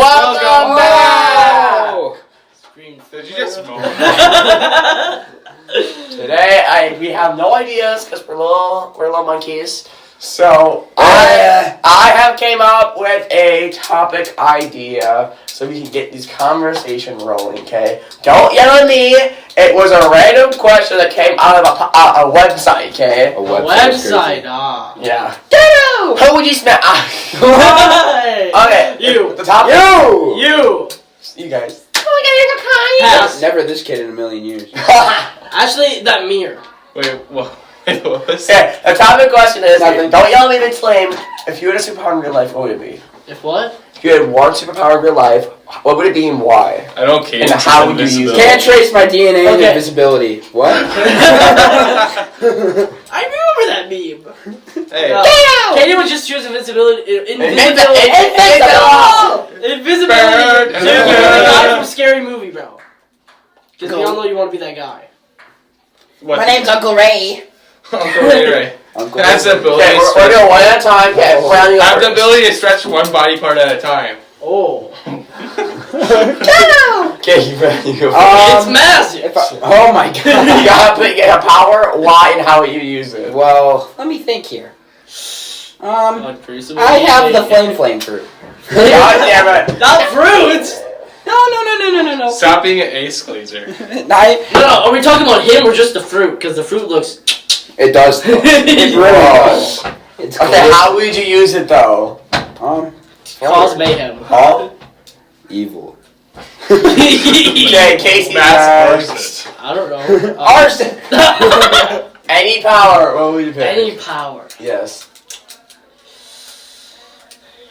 Welcome back! Did you just smoke? Today, we have no ideas because we're little monkeys. So I have came up with a topic idea so we can get this conversation rolling. Okay, don't yell at me. It was a random question that came out of a website. Okay, A website. Yeah. Who would you smack? Okay. You. The topic. You guys. Never this kid in a million years. Actually, that mirror. Wait, what? What was Okay, the topic question is, Nothing. don't yell at me, it's lame. If you had a superpower in real life, what would it be? If what? If you had one superpower in real life, what would it be and why? I don't care. And how would you use it? Can't trace my DNA and Okay. invisibility. What? I remember that meme. Hey. Cayden would just choose invisibility. Invisibility! Invisibility! So you're the guy from Scary Movie, bro. Because we all know you want to be that guy. What? My name's Uncle Ray. Uncle Ray. Uncle That's the ability. Okay, to we're stretch. going one at a time. Okay, Brown, you I have go the first. ability to stretch one body part at a time. Oh. Okay, you go first. It's massive. Oh my You god. gotta get a power, why, and how you use it. Well, let me think here. I have the flame fruit. God damn it. Not fruits! No. Stop being an ace glazer. No, are we talking about him or just the fruit? Because the fruit looks... It does. It really does. It's Okay, how would you use it though? cause mayhem. Huh? Evil. Okay, Kacey. Mass next. arson. I don't know. Arson! Any power, what would you pick? Any power. Yes.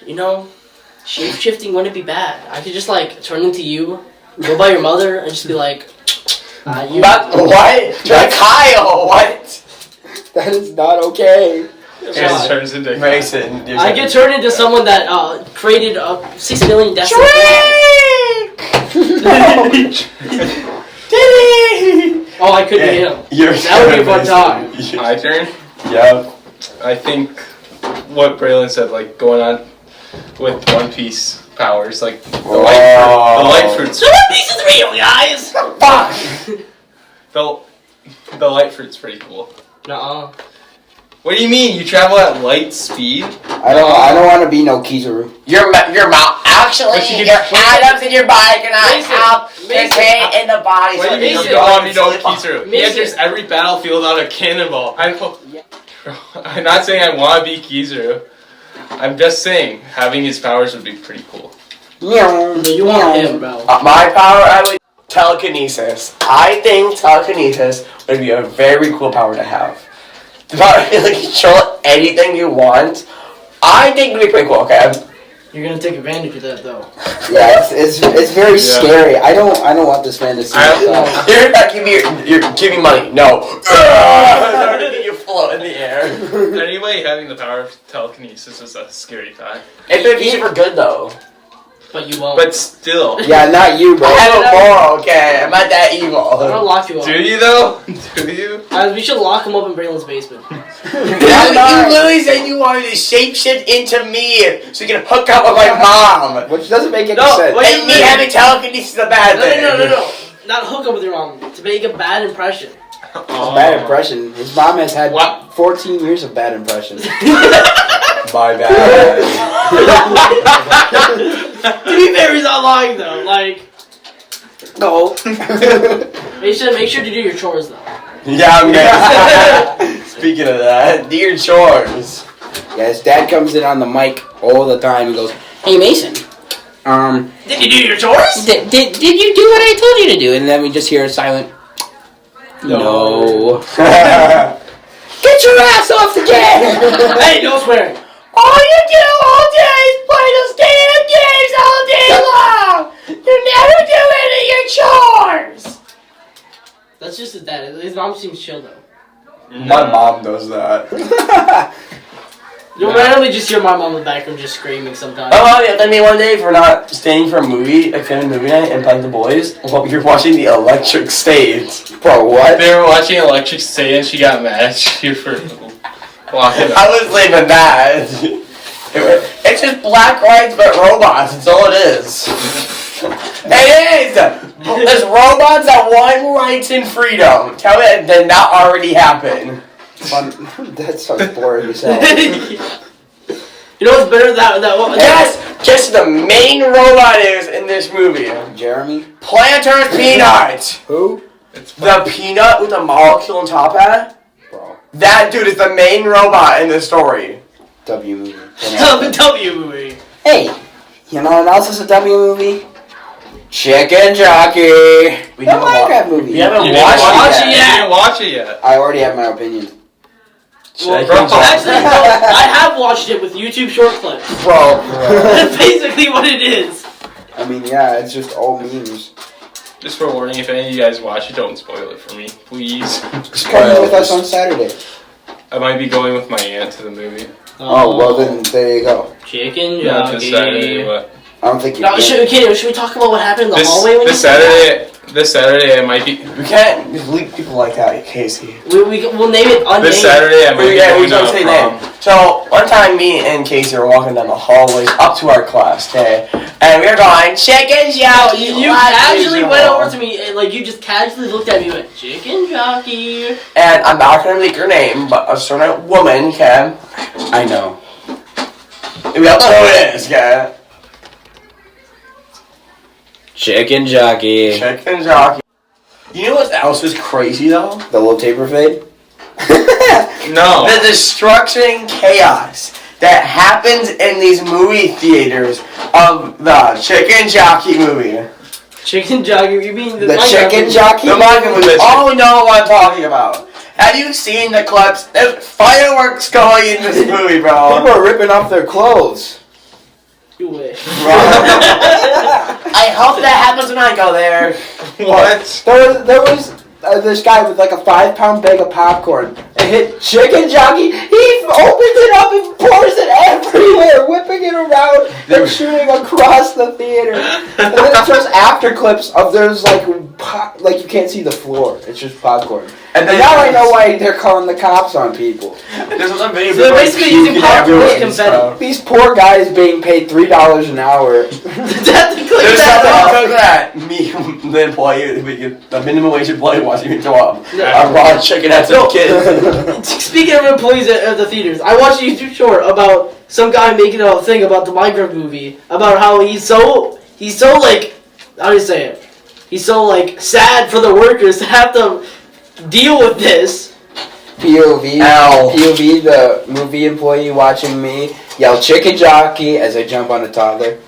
You know, shape-shifting wouldn't be bad. I could just, like, turn into you, go by your mother, and just be like, you... But what? You're like Kyle, what? That is not okay. Just turns into Mason. I get turned into someone that created 6 million deaths. Oh, I could be him. That would be a fun time. My turn? Yep. I think what Braylon said, like going on with One Piece powers, like the light fruits. So One Piece is real, guys! Fuck! The light fruit's pretty cool. Nuh-uh. What do you mean? You travel at light speed? I don't want to be no Kizaru. Your mouth. Actually, But you your can- atoms in your body cannot Mason, help Mason, contain in the body. What do you mean Mason, you don't want me to know Kizaru? He Mason. enters every battlefield on a cannonball. I'm not saying I want to be Kizaru. I'm just saying having his powers would be pretty cool. You want him, bro. My power, I would telekinesis. I think telekinesis would be a very cool power to have. The power to like, control anything you want. I think it would be pretty cool. Okay. You're gonna take advantage of that, though. Yeah, it's very scary. I don't want this man to see myself. You're not giving money. No. You float in the air. Anyway, having the power of telekinesis is a scary thought. It would be super good though. But you won't. But still. Yeah, not you, bro. I have a moral, okay? I'm not that I'm gonna evil. lock you up. Do you though? Do you? We should lock him up in Braylon's basement. You literally said you wanted to shapeshift into me so you can hook up with my mom. Which doesn't make any No, sense. wait. And me having telekinesis is a bad thing. No. Not hook up with your mom. To make a bad impression. Bad impression. His mom has had What? 14 years of bad impressions. My bad. To be fair, he's not lying though. Like, No. make sure to do your chores though. Yeah, man. Speaking of that, do your chores. Yeah, his dad comes in on the mic all the time and goes, "Hey Mason, Did you do your chores? did you do what I told you to do?" And then we just hear a silent, "No." Get your ass off the game! Hey, no swearing. All you do all day is play those damn games all day long. You never do any of your chores. That's just his dad. His mom seems chill though. My mom does that. You'll randomly just hear my mom in the background just screaming sometimes. Oh yeah, I mean one day if we're not staying for a movie, a family movie night, and playing the boys, well, you're watching the electric stage. Bro, what? They were watching Electric State and she got mad at you for walking up. I was leaving that. It's just black rights but robots. That's all it is. It is! There's robots that want rights and freedom. Tell me that did not already happen. That sounds boring as hell. You know what's better than that one? Yes! Guess the main robot is in this movie. Jeremy? Planters Peanut! Who? The peanut with the molecule on top hat? Bro. That dude is the main robot in this story. W movie. The W movie. Hey, you know what else is a W movie? Chicken Jockey. We The haven't Minecraft movie. We haven't You watched didn't it You yet. didn't watch it yet. I already have my opinion. Chicken Bro. Jockey. Actually, no, I have watched it with YouTube short clips. Bro. That's basically what it is. I mean, yeah, it's just all memes. Just for warning, if any of you guys watch it, don't spoil it for me, please. Just come with us on Saturday. I might be going with my aunt to the movie. Oh, well then, there you go. Chicken Not this Saturday, Jockey. but I don't think you No, can. should we talk about what happened in the hallway when this Saturday I might be. We can't just leave people like that, Casey. we'll name it unnamed. This Saturday I might be Yeah, we going don't to say prom. name. So, one time me and Casey were walking down the hallways up to our class, okay? And we were going, Chicken Jockey! You casually went over to me and like you just casually looked at me and went, Chicken Jockey. And I'm not gonna leak her name, but a certain woman, okay? I know. We all know who it is, okay? Chicken Jockey. Chicken Jockey. You know what else is crazy, though? The little taper fade? No. The destruction chaos that happens in these movie theaters of the Chicken Jockey movie. Chicken Jockey, you mean The Minecraft Chicken movie? Jockey? The Minecraft movie. All we know what I'm talking about. Have you seen the clips? There's fireworks going in this movie, bro. People are ripping off their clothes. You wish. I hope that happens when I go there. What? There was this guy with like a 5-pound bag of popcorn. It hit Chicken Jockey. He opens it up and pours it everywhere, whipping it around and shooting across the theater. And then it shows after clips of there's like you can't see the floor. It's just popcorn. And then now I know why they're calling the cops on people. There's some video So they're basically using popcorn as confetti. These poor guys being paid $3 an hour. There's something about that. Me, the employee, the minimum wage employee watching me throw up. A raw chicken at some kids. Speaking of employees at the theaters, I watched a YouTube short about some guy making a thing about the Minecraft movie, about how he's so like, how do you say it? He's so like sad for the workers to have to deal with this. POV, Ow. POV, the movie employee watching me yell Chicken Jockey as I jump on a toddler.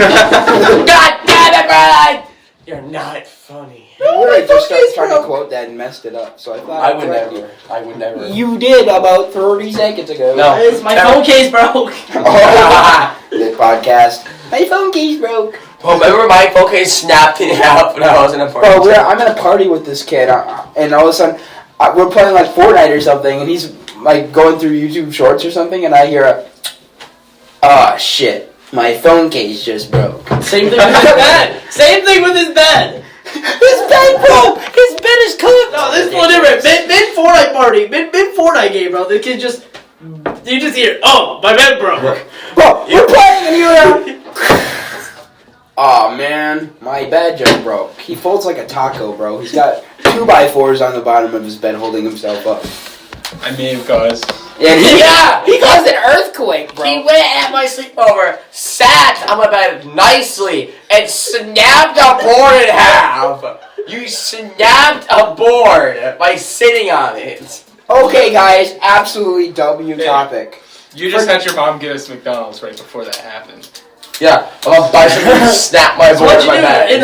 God damn it, Brian! You're not funny. You really just started trying to quote that and messed it up, so I thought I would correct never. I would never. You did about 30 seconds ago. No. It's my phone case broke. Oh, this podcast. My phone case broke. Well, remember my phone case snapped in half when I was in a party? Bro, I'm at a party with this kid, and all of a sudden, we're playing like Fortnite or something, and he's like going through YouTube Shorts or something, and I hear a, oh shit, my phone case just broke. Same thing with his bed. Same thing with his bed. His bed broke! His bed is cooked! No, this is a little different. Mid Fortnite party, mid Fortnite game, bro. The kid just, you just hear, oh, my bed broke. Bro, we're playing and you're oh man, my bed just broke. He folds like a taco, bro. He's got 2x4s on the bottom of his bed holding himself up. I may have caused. And he caused an earthquake, bro. He went at my sleepover, sat on my bed nicely, and snapped a board in half. You snapped a board by sitting on it. Okay, guys, absolutely W topic. You just had your mom get us McDonald's right before that happened. Yeah, I'm about to buy something to snap my So board what'd in you my do bed. in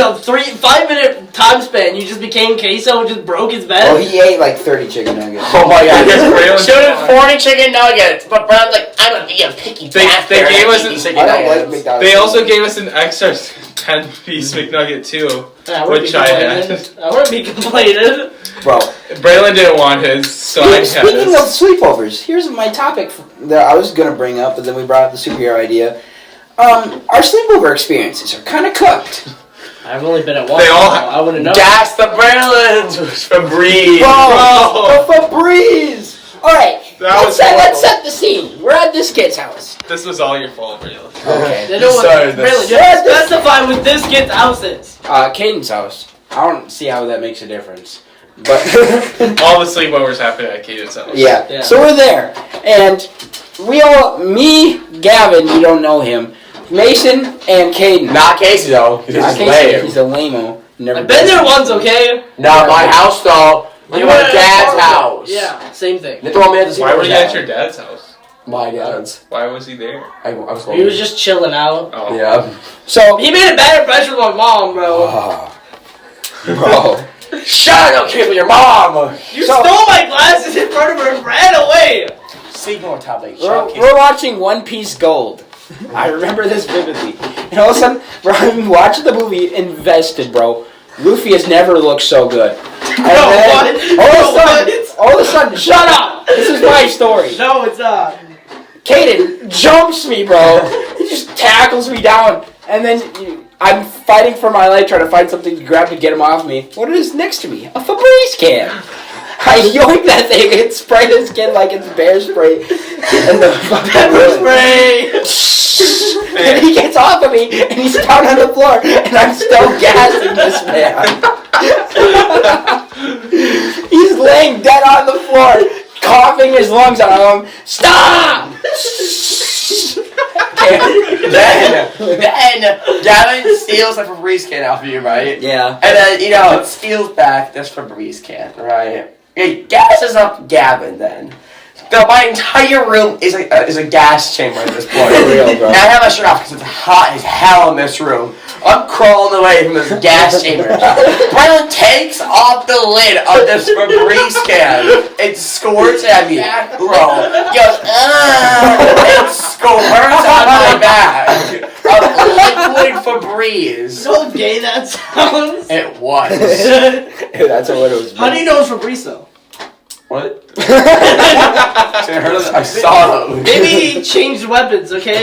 a 5 minute time span? You just became queso and just broke his bed? Well, he ate like 30 chicken nuggets. Oh my god, Braylon- shooting 40 chicken nuggets, but Brown's like, I'm gonna be a picky bastard. they gave and us eat a- these chicken I don't like nuggets. McDonald's. They also gave us an extra 10-piece McNugget too, I wouldn't which be I complaining. had. I wouldn't be complaining. Bro, Braylon didn't want his, so I had speaking his. of sleepovers, here's my topic that I was going to bring up, but then we brought up the superhero idea. Our sleepover experiences are kind of cooked. I've only been at one. They all I wouldn't know. That's the Braylons from Breeze. Bro, the Febreze! Alright, Let's set the scene. We're at this kid's house. This was all your fault, Braylon. Okay. They don't want really just specify what this kid's house is. Cayden's house. I don't see how that makes a difference. But All the sleepovers happen at Cayden's house. yeah. So we're there, and me, Gavin, you don't know him, Mason, and Cayden. Not Kacey though. He's Not lame. Kacey. He's a lame-o. Never I've been there once, okay? Not my house though. You were at Dad's house. Yeah, same thing. They throw me at the Why were you at dad. your dad's house? My dad's. Why was he there? I was He was just chilling out. Oh. Yeah. So He made a bad impression with my mom, bro. bro. Shut up, kid, with your mom. You stole my glasses in front of her and ran away. Sleepover topic. We're watching One Piece Gold. I remember this vividly. And all of a sudden, bro, I'm watching the movie, invested, bro. Luffy has never looked so good. And then, all of a sudden, shut up! This is my story. No, it's not. Cayden jumps me, bro. He just tackles me down. And then I'm fighting for my life, trying to find something to grab to get him off me. What is next to me? A Febreze can. I yoink that thing and spray his skin like it's bear spray. And the Pepper spray. And he gets off of me and he's down on the floor and I'm still gassing this man. He's laying dead on the floor, coughing his lungs out. I'm stop! Then Gavin steals a Febreze can off of you, right? Yeah. And then, it steals back this Febreze can, right? It gasses up Gavin then. My entire room is a gas chamber at this point. For real, bro. And I have my shirt off because it's hot as hell in this room. I'm crawling away from this gas chamber. Braylon takes off the lid of this Febreze can and squirts at me. Bro, goes, and squirts on my back of liquid Febreze. So gay that sounds. It was. That's what it was. How do you know it's Febreze though? What? I saw him. Maybe he changed weapons, okay?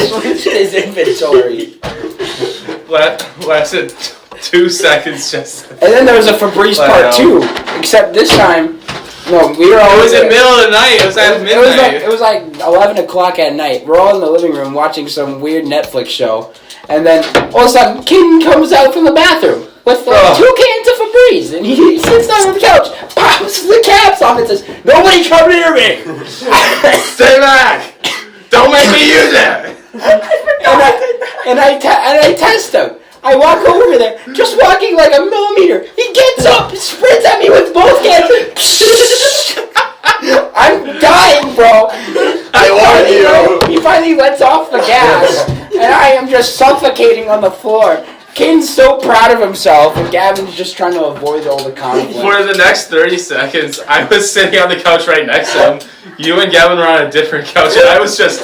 Switched his inventory. Lasted 2 seconds just. And then there was a Febreze part 2. Except this time, no, we were It always was in the middle of the night. It was at midnight. It was like 11 o'clock at night. We're all in the living room watching some weird Netflix show. And then all of a sudden, Cayden comes out from the bathroom with 2 cans of Febreze. And he sits down on the couch, pops the caps off and says, "Nobody come near me." Stay back! Don't make me use it! and I test him. I walk over there, just walking like a millimeter. He gets up, sprints at me with both cans. I'm dying, bro. I warned you. He finally lets off the gas, and I am just suffocating on the floor. Cayden's so proud of himself, and Gavin's just trying to avoid all the conflict. For the next 30 seconds, I was sitting on the couch right next to him. You and Gavin were on a different couch, and I was just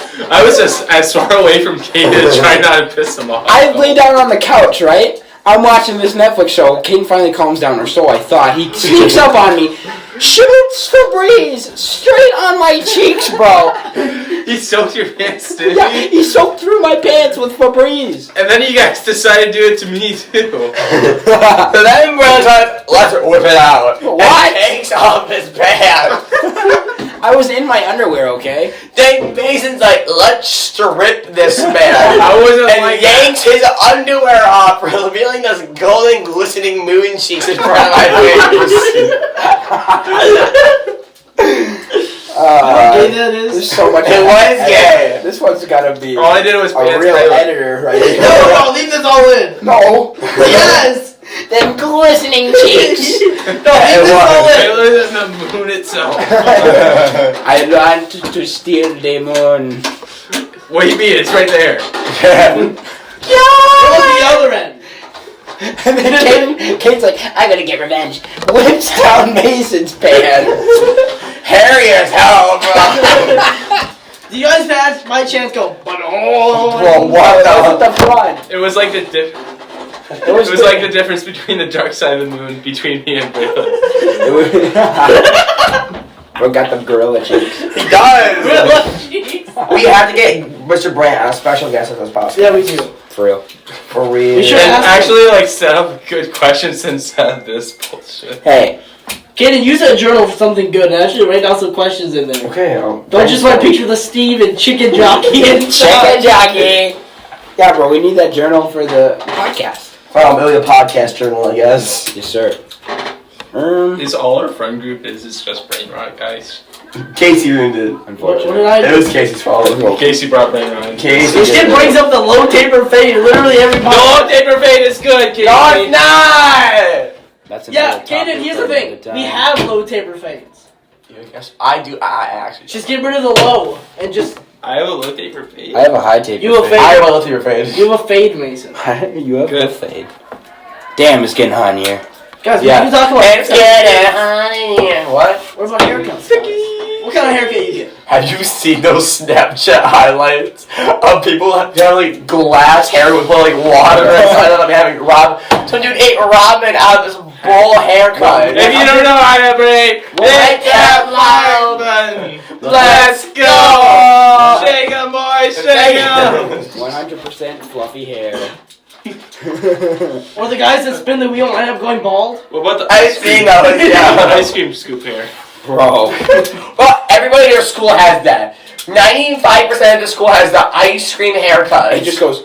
as far away from Cayden, trying not to piss him off. I lay down on the couch, right? I'm watching this Netflix show. Cayden finally calms down, or so I thought. He sneaks up on me, shoots Febreze straight on my cheeks, bro. He soaked your pants, didn't Yeah, he? he soaked through my pants with Febreze. And then you guys decided to do it to me, too. So then Braylon's like, let's whip it out. What? And takes off his pants. I was in my underwear, okay? Then Mason's like, let's strip this man. I wasn't and like yanks his underwear off, revealing those golden, glistening moon cheeks in front of my face. How gay that is? There's so much. It was gay. This one's gotta be All I did was a pants real my- editor right here. No, leave this all in. No. Yes. Them glistening cheeks. No, leave this all in. Taylor than the moon itself. I want to steal the moon. What do you mean? It's right there. Go to the other end. And then Cayden's like, I'm gonna get revenge. Whips down Mason's pants. Hairy as hell, bro. Do you guys pass my chance go, but oh. Bro, what the front? It was like the like the difference between the dark side of the moon between me and Braylon. Bro got them gorilla cheeks. He does. We have to get Mr. Brandt on a special guest as possible. Yeah, we do. For real. For real. We should And ask actually, like, set up good questions instead of this bullshit. Hey, Kayden, use a journal for something good and actually write down some questions in there. Okay. Don't just want to picture the Steve and chicken jockey and Chicken jockey. Yeah, bro, we need that journal for the podcast. Well, maybe the podcast journal, I guess. Yes, sir. Is all our friend group is just brain rot, guys? Casey ruined it. What Unfortunately. did I It do? was Casey's fault. Casey brought brain rot. Casey. This kid brings up the low taper fade literally every No, podcast. taper fade is good, Casey. No, it's not. That's Yeah, another topic Kayden, here's for the thing. another time. We have low taper fades. Yes, I do. I actually. Just get rid of the low and just I have a low taper fade. I have a high taper. You a fade? I will to your face. give a fade, Mason. You have Good. a fade. Damn, it's getting hot in here. Guys, Yeah. we can talk about It's getting hot in here. What? What about haircuts? guys? What kind of haircut you get? Have you seen those Snapchat highlights of people having like glass hair with like water inside of them having some dude ate ramen out of this bowl haircut. If you don't know how to break, Make that loud button. Let's go! Shake 'em, boys, shake 'em! 100% fluffy hair. Or the guys that spin the wheel and end up going bald? What about the I seen those, yeah. ice cream scoop hair? Bro. Well, everybody in your school has that. 95% of the school has the ice cream haircut. It just goes.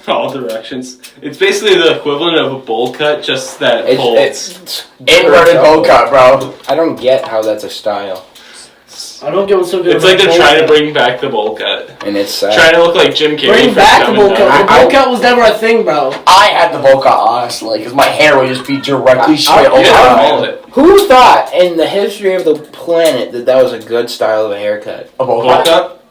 All directions. It's basically the equivalent of a bowl cut, just that folds. It's Inverted bowl cut, bro. I don't get how that's a style. I don't get what's so good. It's like about they're bowl trying to cut. bring back the bowl cut. And it's sad. Trying to look like Jim Carrey. Bring for back the Dumb bowl and cut. Dumber. The bowl cut was never a thing, bro. I had the bowl cut, honestly, because my hair would just be directly straight You over get my all of head. it. Who thought in the history of the planet that that was a good style of a haircut? A bowl Bowl cut? cut?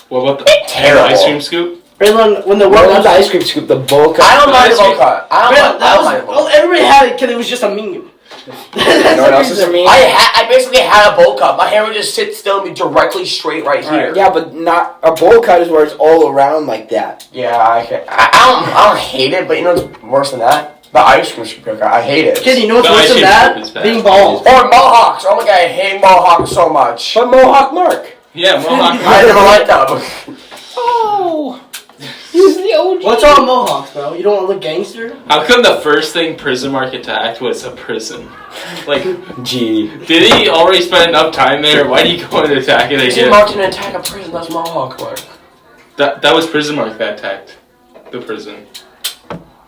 What about the Terrible. ice cream scoop? Braylon, when the Well, world not was... the ice cream scoop, the bowl cut. I don't mind the Ice bowl cream. cut. I Braylon, don't that mind the bowl was... cut. Everybody had it because it was just a meme. You know what else is a meme? I basically had a bowl cut. My hair would just sit still and be directly straight right here. Yeah, but not a bowl cut is where it's all around like that. Yeah, I don't hate it, but you know what's worse than that? The ice cream cut. I hate it. Kid, you know what's The worse ice than cream that? scoop is bad. Being bald. Or mohawks. Oh my god, I hate mohawks so much. But Mohawk Mark. Yeah, Mohawk. I never liked them. Oh. He's the OG. What's wrong with mohawks, bro? You don't want to look gangster? How come the first thing Prison Mark attacked was a prison? Like, Gee. did he already spend enough time there? Why did he go and attack it Jim again? Mark didn't attack a prison. That's mohawk work. That was Prison Mark that attacked the prison.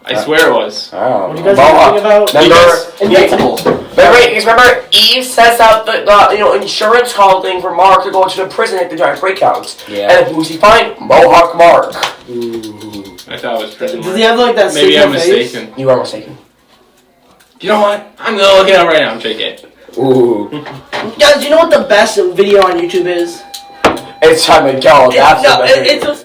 I swear it was. Oh. What do you guys Mohawk. think about Remember, Invincible? remember Eve sets out the insurance call thing for Mark to go to the prison at the giant breakouts. Yeah. And who's he find? Mohawk Mark. Ooh. I thought it was Prison Does Mark. he have like that Maybe I'm single face? mistaken. You are mistaken. You know what? I'm gonna look it up right now. I'm JK. Ooh. Guys, you know what the best video on YouTube is? It's time to go. That's the best it's thing. a